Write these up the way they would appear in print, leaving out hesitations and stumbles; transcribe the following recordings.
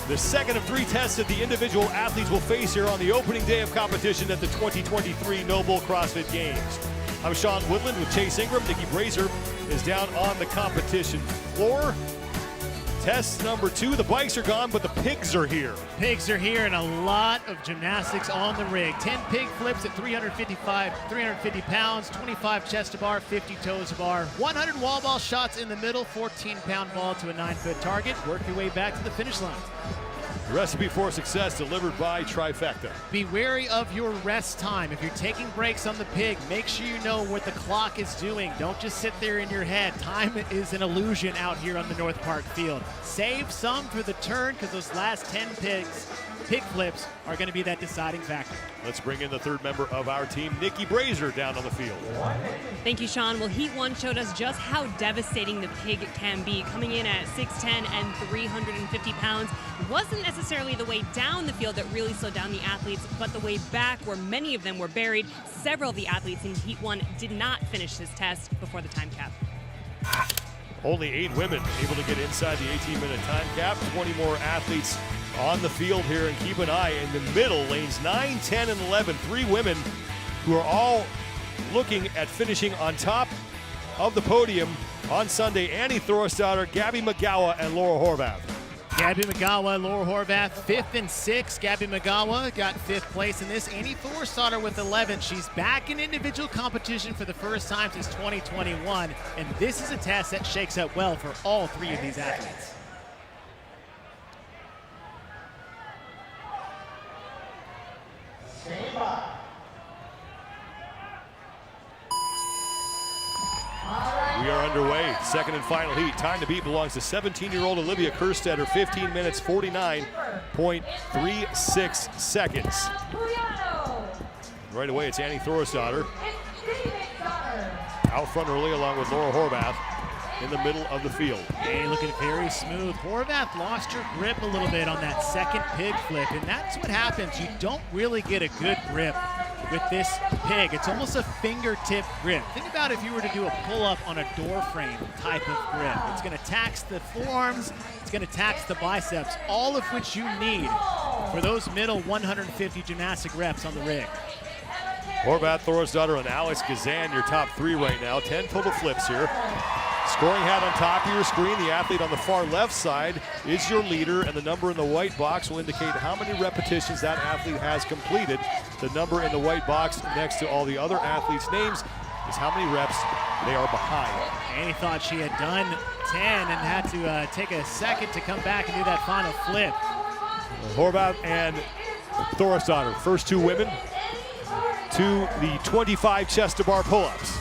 The second of 3 tests that the individual athletes will face here on the opening day of competition at the 2023 Noble CrossFit Games. I'm Sean Woodland with Chase Ingram. Nikki Brazier is down on the competition floor. Test number 2, the bikes are gone, but the pigs are here. Pigs are here and a lot of gymnastics on the rig. 10 pig flips at 350 pounds, 25 chest to bar, 50 toes to bar, 100 wall ball shots in the middle, 14-pound ball to a 9-foot target. Work your way back to the finish line. The recipe for success delivered by Trifecta. Be wary of your rest time. If you're taking breaks on the pig, make sure you know what the clock is doing. Don't just sit there in your head. Time is an illusion out here on the North Park field. Save some for the turn because those last 10 pig flips are going to be that deciding factor. Let's bring in the third member of our team, Nikki Brazier, down on the field. Thank you, Sean. Well, Heat 1 showed us just how devastating the pig can be. Coming in at 6'10 and 350 pounds. It wasn't necessarily the way down the field that really slowed down the athletes, but the way back where many of them were buried. Several of the athletes in Heat 1 did not finish this test before the time cap. Only 8 women able to get inside the 18-minute time cap. 20 more athletes on the field here, and keep an eye in the middle, lanes 9, 10, and 11. 3 women who are all looking at finishing on top of the podium on Sunday. Annie Thorstadter, Gabby McGowan, and Laura Horvath. Gabby McGowan and Laura Horvath, 5th and 6th. Gabby McGowan got 5th place in this. Annie Thorstadter with 11th. She's back in individual competition for the first time since 2021, and this is a test that shakes out well for all 3 of these athletes. We are underway. Second and final heat. Time to beat belongs to 17-year-old Olivia Kerstetter. 15 minutes, 49.36 seconds. Right away, it's Annie Thorstadter. Out front early along with Laura Horvath in the middle of the field. Hey, looking very smooth. Horvath lost her grip a little bit on that second pig flip, and that's what happens. You don't really get a good grip with this pig. It's almost a fingertip grip. Think about if you were to do a pull-up on a door frame type of grip. It's going to tax the forearms, it's going to tax the biceps, all of which you need for those middle 150 gymnastic reps on the rig. Horvath, Thorstadter, and Alex Gazan, your top 3 right now. 10 total flips here. Scoring hat on top of your screen. The athlete on the far left side is your leader, and the number in the white box will indicate how many repetitions that athlete has completed. The number in the white box next to all the other athletes' names is how many reps they are behind. Annie thought she had done 10 and had to take a second to come back and do that final flip. Horvath and Thorstadter, first 2 women to the 25 chest to bar pull-ups.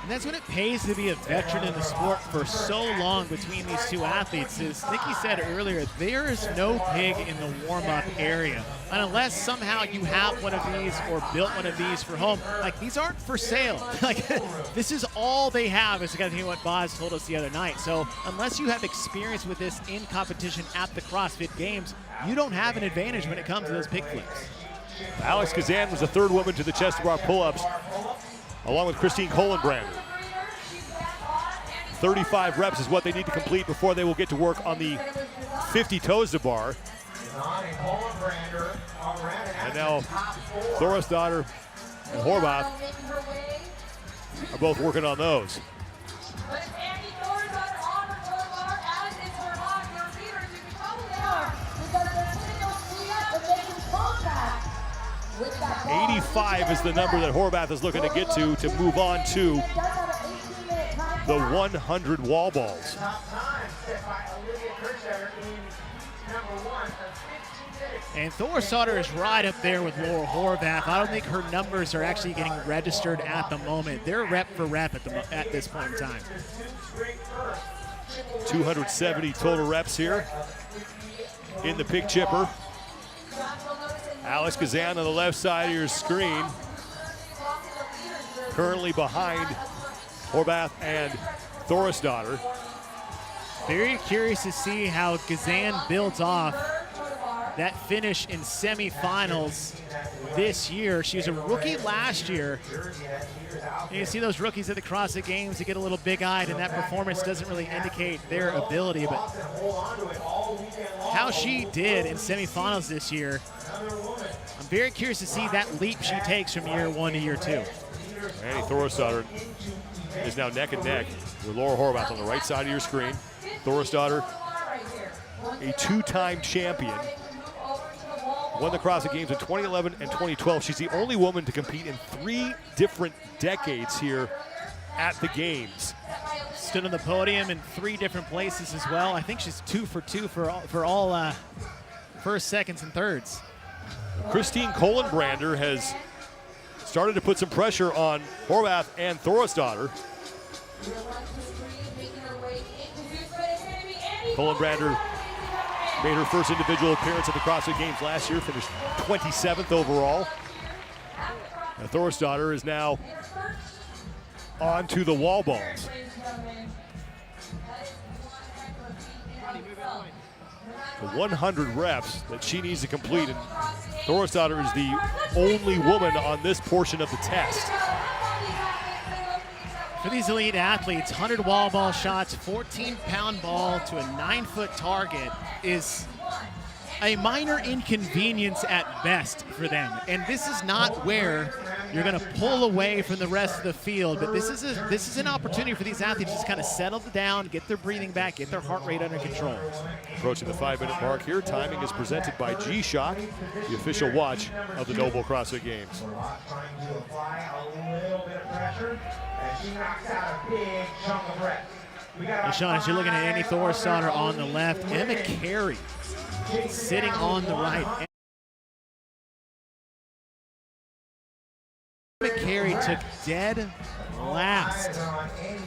And that's when it pays to be a veteran in the sport for so long between these 2 athletes. As Nikki said earlier, there is no pig in the warm-up area. And unless somehow you have one of these or built one of these for home, like these aren't for sale. Like this is all they have, is kind of what Boz told us the other night. So unless you have experience with this in competition at the CrossFit Games, you don't have an advantage when it comes to those pig flips. Alex Kazan was the 3rd woman to the chest to bar pull-ups, along with Christine Kohlenbrander. 35 reps is what they need to complete before they will get to work on the 50 toes to bar. And now Thorstadter and Horvath are both working on those. $85 is the number that Horvath is looking to get to move on to the 100 wall balls. And Thorstadter is right up there with Laura Horvath. I don't think her numbers are actually getting registered at the moment. They're rep for rep at this point in time. 270 total reps here in the pig chipper. Alex Kazan on the left side of your screen, currently behind Horvath and Thorstadter. Very curious to see how Gazan builds off that finish in semifinals this year. She was a rookie last year. And you see those rookies at the CrossFit Games, they get a little big-eyed, and that performance doesn't really indicate their ability. But how she did in semifinals this year, I'm very curious to see that leap she takes from year 1 to year 2. Annie Thorisdottir is now neck and neck with Laura Horvath on the right side of your screen. Thorisdottir, a 2-time champion, won the CrossFit Games in 2011 and 2012. She's the only woman to compete in 3 different decades here at the Games. Stood on the podium in 3 different places as well. I think she's 2 for 2 for all first, seconds, and thirds. Christine Kohlenbrander has started to put some pressure on Horvath and Thorisdottir. Kohlenbrander made her first individual appearance at the CrossFit Games last year, finished 27th overall. And Thorisdottir is now on to the wall balls. The 100 reps that she needs to complete, and Thorisdottir is the only woman on this portion of the test. For these elite athletes, 100 wall ball shots, 14-pound ball to a 9-foot target is a minor inconvenience at best for them. And this is not where you're going to pull away from the rest of the field, but this is an opportunity for these athletes to just kind of settle down, get their breathing back, get their heart rate under control. Approaching the 5-minute mark here. Timing is presented by G-Shock, the official watch of the Noble CrossFit Games. And Sean, as you're looking at Annie Thorisdottir on the left, Emma Carey sitting on the right. Emma Carey took dead last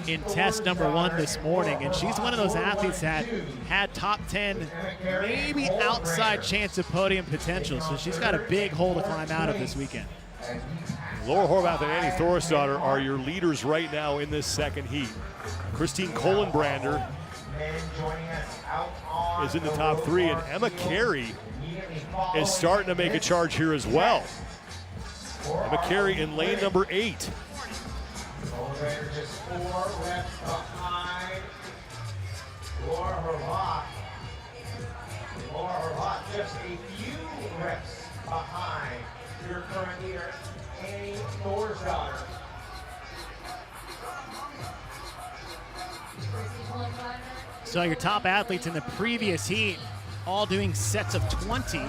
in test number 1 this morning, and she's one of those athletes that had top 10, maybe outside chance of podium potential, so she's got a big hole to climb out of this weekend. Laura Horvath and Annie Thorisdottir are your leaders right now in this second heat. Christine Kohlenbrander is in the top 3, and Emma Carey is starting to make a charge here as well. Emma Carey in lane number 8. Just 4 reps behind Laura Horvath just a few reps behind your current leader, Annie Thorisdottir. So your top athletes in the previous heat all doing sets of 20.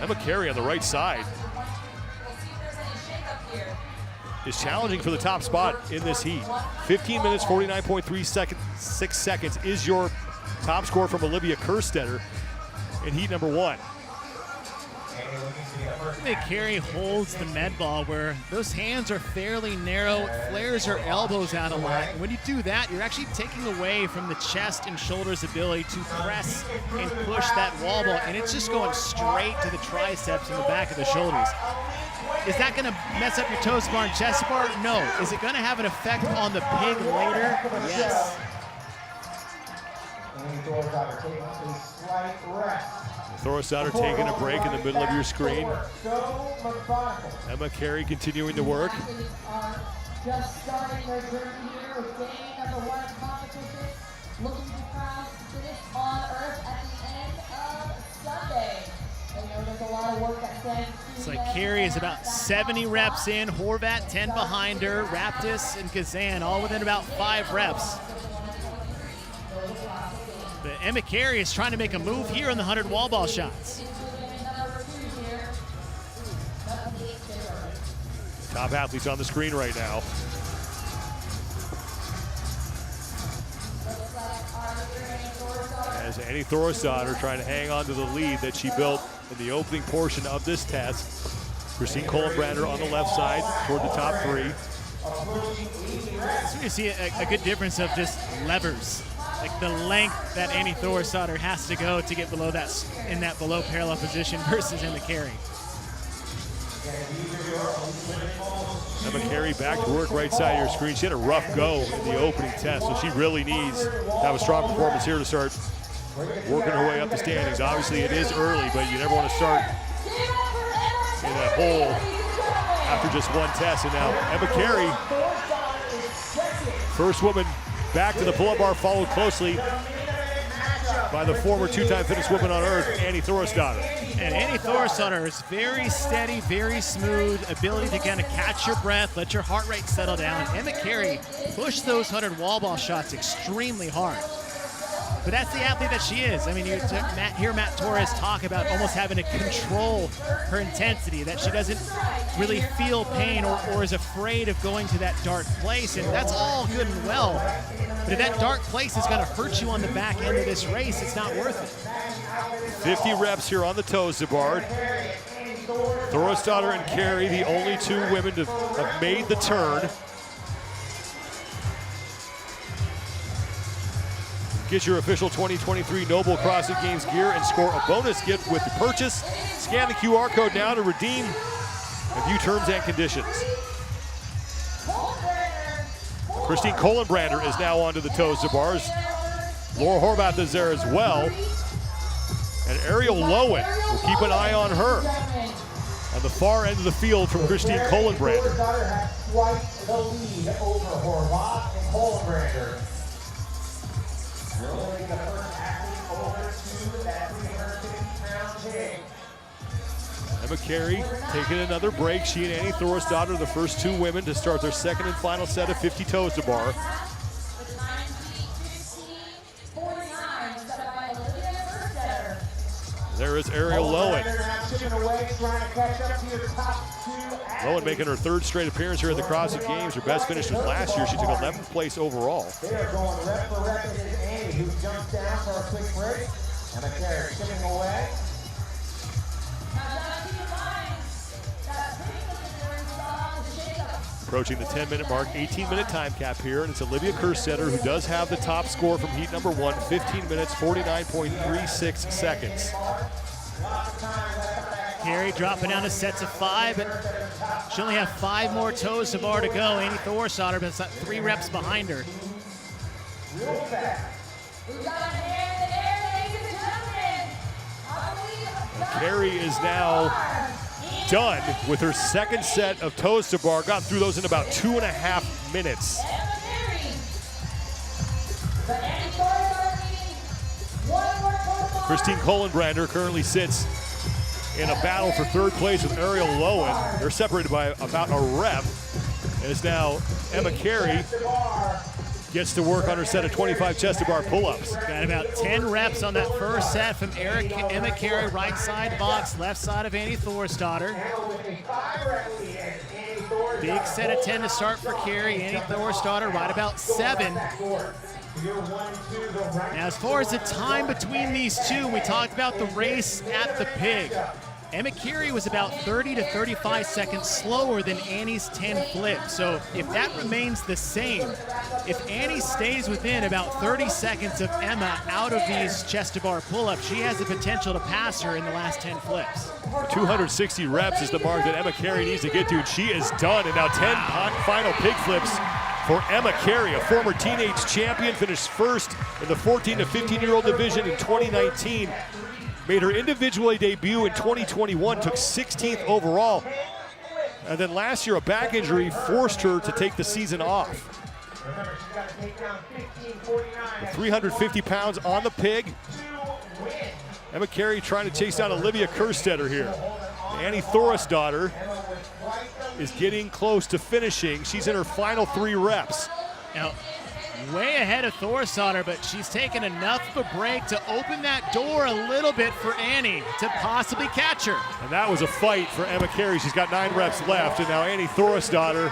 Emma Carey on the right side is challenging for the top spot in this heat. 15 minutes, 49.36 seconds is your top score from Olivia Kerstetter in heat number 1. Carey holds the med ball where those hands are fairly narrow, flares her elbows out a lot. And when you do that, you're actually taking away from the chest and shoulders ability to press and push that wall ball, and it's just going straight to the triceps and the back of the shoulders. Is that going to mess up your toes bar and chest bar? No. Is it going to have an effect on the pig later? Yes. Thorisdottir taking a break in the middle of your screen. Emma Carey continuing to work. Just starting their journey here with day number 1 of competition, looking to crown finish on Earth at the end of Sunday. They know there's a lot of work that stands. It's like Carey is about 70 reps in, Horvath 10 behind her, Raptis and Kazan all within about 5 reps. But Emma Carey is trying to make a move here in the 100 wall ball shots. Top athletes on the screen right now. As Annie Thorisdottir trying to hang on to the lead that she built in the opening portion of this test. Christine Kohlenbrander on the left side toward the top 3. So you see a good difference of just levers. Like the length that Annie Thorisdottir has to go to get below that, in that below parallel position versus Emma Carey. Emma Carey back to work right side of your screen. She had a rough go in the opening test, so she really needs to have a strong performance here to start working her way up the standings. Obviously it is early, but you never want to start in a hole after just one test. And now Emma Carey, first woman back to the pull-up bar, followed closely by the former two-time fittest woman on earth, Annie Thorisdottir. And Annie Thorisdottir is very steady, very smooth, ability to kind of catch your breath, let your heart rate settle down. Emma Carey pushed those 100 wall ball shots extremely hard. But that's the athlete that she is. I mean, you hear Matt Torres talk about almost having to control her intensity, that she doesn't really feel pain or is afraid of going to that dark place, and that's all good and well. But if that dark place is going to hurt you on the back end of this race, it's not worth it. 50 reps here on the toes to bar. Thorisdottir and Carey, the only two women to have made the turn. Get your official 2023 Noble CrossFit Games gear and score a bonus gift with the purchase. Scan the QR code now to redeem and view terms and conditions. Christine Kohlenbrander is now onto the toes to bars. Laura Horvath is there as well. And Ariel Lowen, will keep an eye on her. On the far end of the field from Christine Kohlenbrander. Thorisdottir has quite the lead over Horvath and Kohlenbrander. Really the first athlete over to that 350-pound pig. Emma Carey taking another break. She and Annie Thorisdottir, the first two women to start their second and final set of 50 toes to bar. There is Ariel Lowen. Lowen making her third straight appearance here at the CrossFit Games. Her best finish was last year. She took 11th place overall. They are going rep for rep. It is Annie who jumps down for a quick break. Emma Carey chipping away. Approaching the 10-minute mark, 18-minute time cap here, and it's Olivia Kerstetter who does have the top score from heat number 1, 15 minutes, 49.36 seconds. Carey dropping down to sets of 5, but she only have 5 more toes to bar to go. Annie Thorisdottir, but 3 reps behind her. Carey is now done with her second set of toes to bar. Got through those in about 2.5 minutes. Christine Kohlenbrander currently sits in a battle for third place with Ariel Lowen. They're separated by about a rep. As now Emma Carey gets to work on her set of 25 chest to bar pull-ups. Got about 10 reps on that first set from Emma Carey, right side box, left side of Annie Thorisdottir. Big set of 10 to start for Carey. Annie Thorisdottir right about 7. Now, as far as the time between these two, we talked about the race at the pig. Emma Carey was about 30 to 35 seconds slower than Annie's 10 flips. So if that remains the same, if Annie stays within about 30 seconds of Emma out of these chest to bar pull-ups, she has the potential to pass her in the last 10 flips. 260 reps is the mark that Emma Carey needs to get to, and she is done. And now 10 final pig flips for Emma Carey, a former teenage champion, finished first in the 14 to 15-year-old division in 2019. Made her individual debut in 2021, took 16th overall. And then last year, a back injury forced her to take the season off. 350 pounds on the pig. Emma Carey trying to chase down Olivia Kerstetter here. Annie Thorisdottir is getting close to finishing. She's in her final 3 reps. Now, way ahead of Thorisdottir, but she's taken enough of a break to open that door a little bit for Annie to possibly catch her. And that was a fight for Emma Carey. She's got 9 reps left, and now Annie Thorisdottir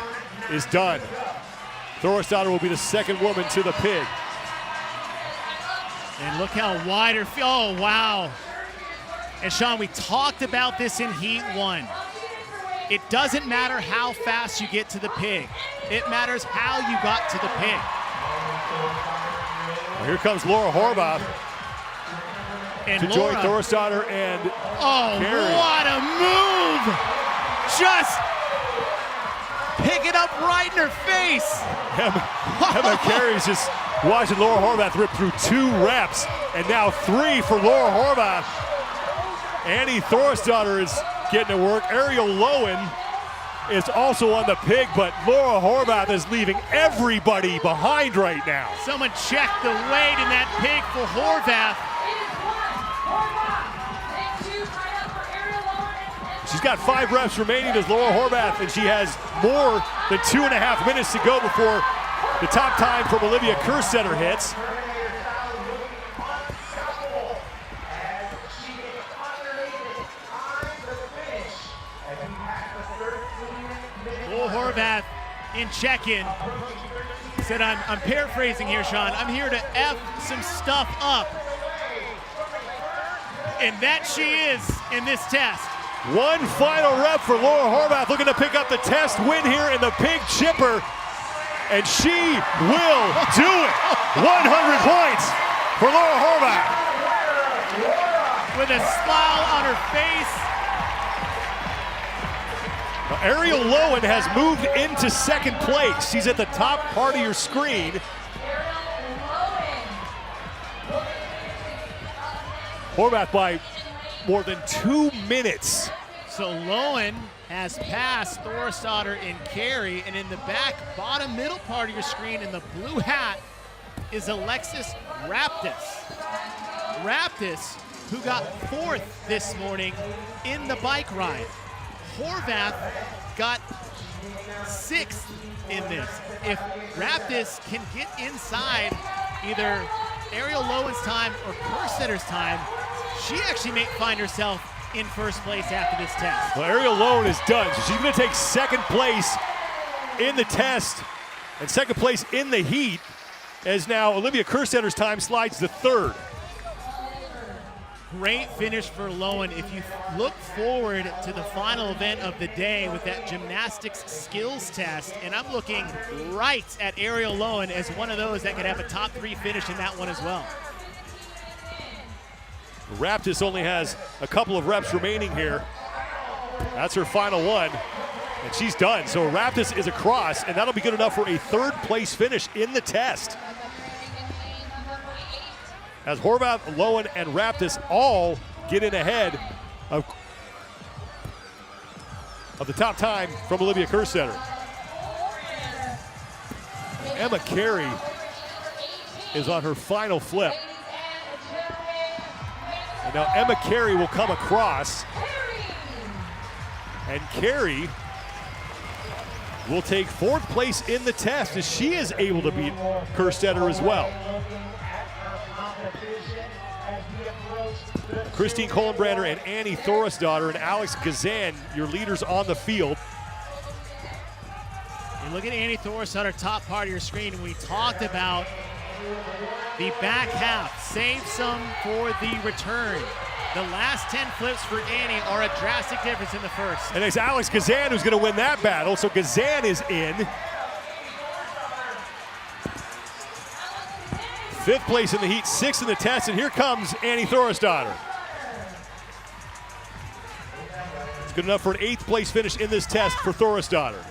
is done. Thorisdottir will be the second woman to the pig. And look how wide her field. Oh, wow. And Sean, we talked about this in Heat 1. It doesn't matter how fast you get to the pig. It matters how you got to the pig. Well, here comes Laura Horvath to join Thorisdottir and Carey. What a move! Just pick it up right in her face. Emma Carey's just watching Laura Horvath rip through 2 reps, and now 3 for Laura Horvath. Annie Thorisdottir is getting to work. Ariel Lowen is also on the pig, but Laura Horvath is leaving everybody behind right now. Someone check the weight in that pig for Horvath. She's got 5 reps remaining as Laura Horvath, and she has more than 2.5 minutes to go before the top time from Olivia Kerstetter hits. Laura Horvath in check-in said, I'm paraphrasing here, Sean, I'm here to F some stuff up. And that she is in this test. One final rep for Laura Horvath, looking to pick up the test win here in the Pig Chipper. And she will do it. 100 points for Laura Horvath. With a smile on her face. Ariel Lowen has moved into second place. She's at the top part of your screen. Horvath by more than 2 minutes. So Lowen has passed Thorisdottir and Carey, and in the back bottom middle part of your screen in the blue hat is Alexis Raptis. Raptis, who got 4th this morning in the bike ride. Horvath got 6th in this. If Raptis can get inside either Ariel Lowen's time or Kerstetter's time, she actually may find herself in first place after this test. Well, Ariel Lowen is done, so she's going to take second place in the test and second place in the heat, as now Olivia Kerstetter's time slides to 3rd. Great finish for Lowen. If you look forward to the final event of the day with that gymnastics skills test, and I'm looking right at Ariel Lowen as one of those that could have a top 3 finish in that one as well. Raptis only has a couple of reps remaining here. That's her final one, and she's done. So Raptis is across, and that'll be good enough for a 3rd place finish in the test. As Horvath, Lowen, and Raptis all get in ahead of the top time from Olivia Kerstetter. Emma Carey is on her final flip. And now Emma Carey will come across, and Carey will take 4th place in the test as she is able to beat Kerstetter as well. Christine Kohlenbrander and Annie Thorisdottir and Alex Gazan, your leaders on the field. You look at Annie Thorisdottir, top part of your screen, and we talked about the back half. Save some for the return. The last 10 flips for Annie are a drastic difference in the first. And it's Alex Gazan who's going to win that battle, so Gazan is in. 5th place in the heat, 6th in the test, and here comes Annie Thorisdottir. It's good enough for an 8th place finish in this test for Thorisdottir.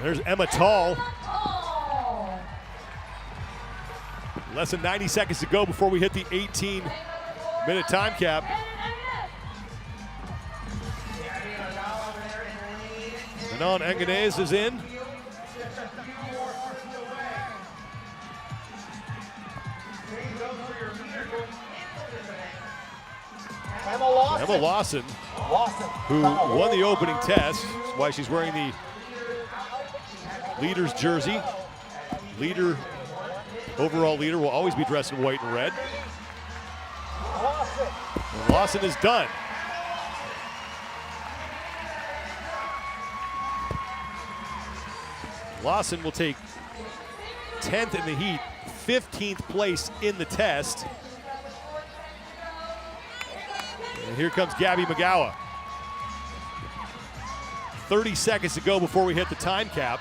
There's Emma Tall. Less than 90 seconds to go before we hit the 18-minute time cap. Manon Enganez is in. Emma Lawson, who won the opening test. That's why she's wearing the leader's jersey. Overall leader will always be dressed in white and red. And Lawson is done. Lawson will take 10th in the heat, 15th place in the test. And here comes Gabby McGowan. 30 seconds to go before we hit the time cap.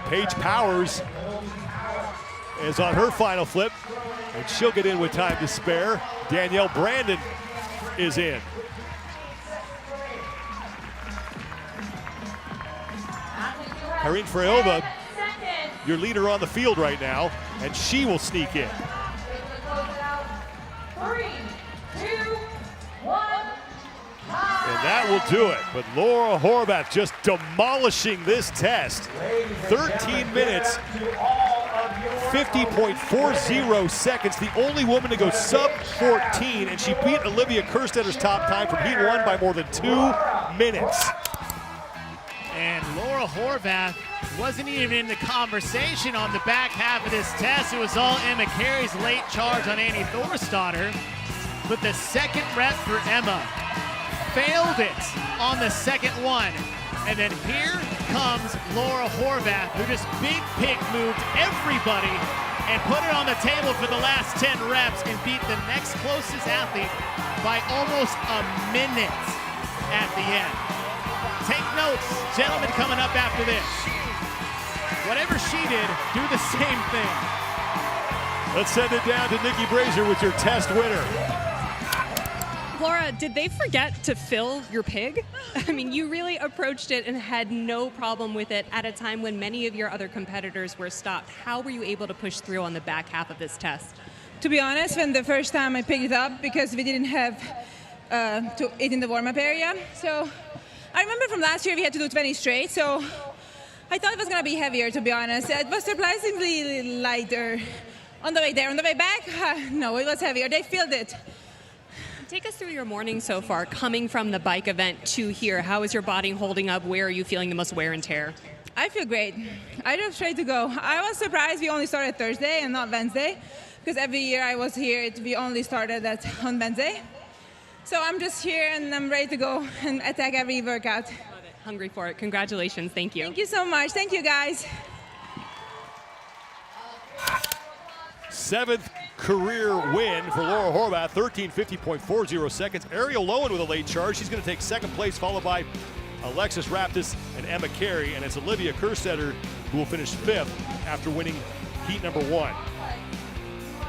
Paige Powers is on her final flip, and she'll get in with time to spare. Danielle Brandon is in. Karine Freyova, your leader on the field right now, and she will sneak in. 3, 2, 1. And that will do it. But Laura Horvath just demolishing this test. 13 minutes 13:50.40 seconds, the only woman to go sub 14, and she beat Olivia Kerstetter's top time from heat 1 by more than 2 minutes. And Laura Horvath wasn't even in the conversation on the back half of this test. It was all Emma Carey's late charge on Annie Thorsdottir. But the second rep for Emma failed it on the second one. And then here comes Laura Horvath, who just big pig moved everybody and put it on the table for the last 10 reps and beat the next closest athlete by almost a minute at the end. Take notes, gentlemen, coming up after this. Whatever she did, do the same thing. Let's send it down to Nikki Brazier with your test winner. Laura, did they forget to fill your pig? I mean, you really approached it and had no problem with it at a time when many of your other competitors were stopped. How were you able to push through on the back half of this test? To be honest, when the first time I picked it up, because we didn't have to eat in the warm-up area. So I remember from last year we had to do 20 straight, so I thought it was going to be heavier, to be honest. It was surprisingly lighter. On the way there, on the way back, no, it was heavier. They filled it. Take us through your morning so far, coming from the bike event to here. How is your body holding up? Where are you feeling the most wear and tear? I feel great. I just ready to go. I was surprised we only started Thursday and not Wednesday, because every year I was here, we only started on Wednesday. So I'm just here and I'm ready to go and attack every workout. Love it. Hungry for it. Congratulations. Thank you. Thank you so much. Thank you, guys. 7th career win for Laura Horvath, 13:50.40 seconds. Ariel Lowen with a late charge. She's going to take second place, followed by Alexis Raptis and Emma Carey. And it's Olivia Kerstetter who will finish 5th after winning heat number 1.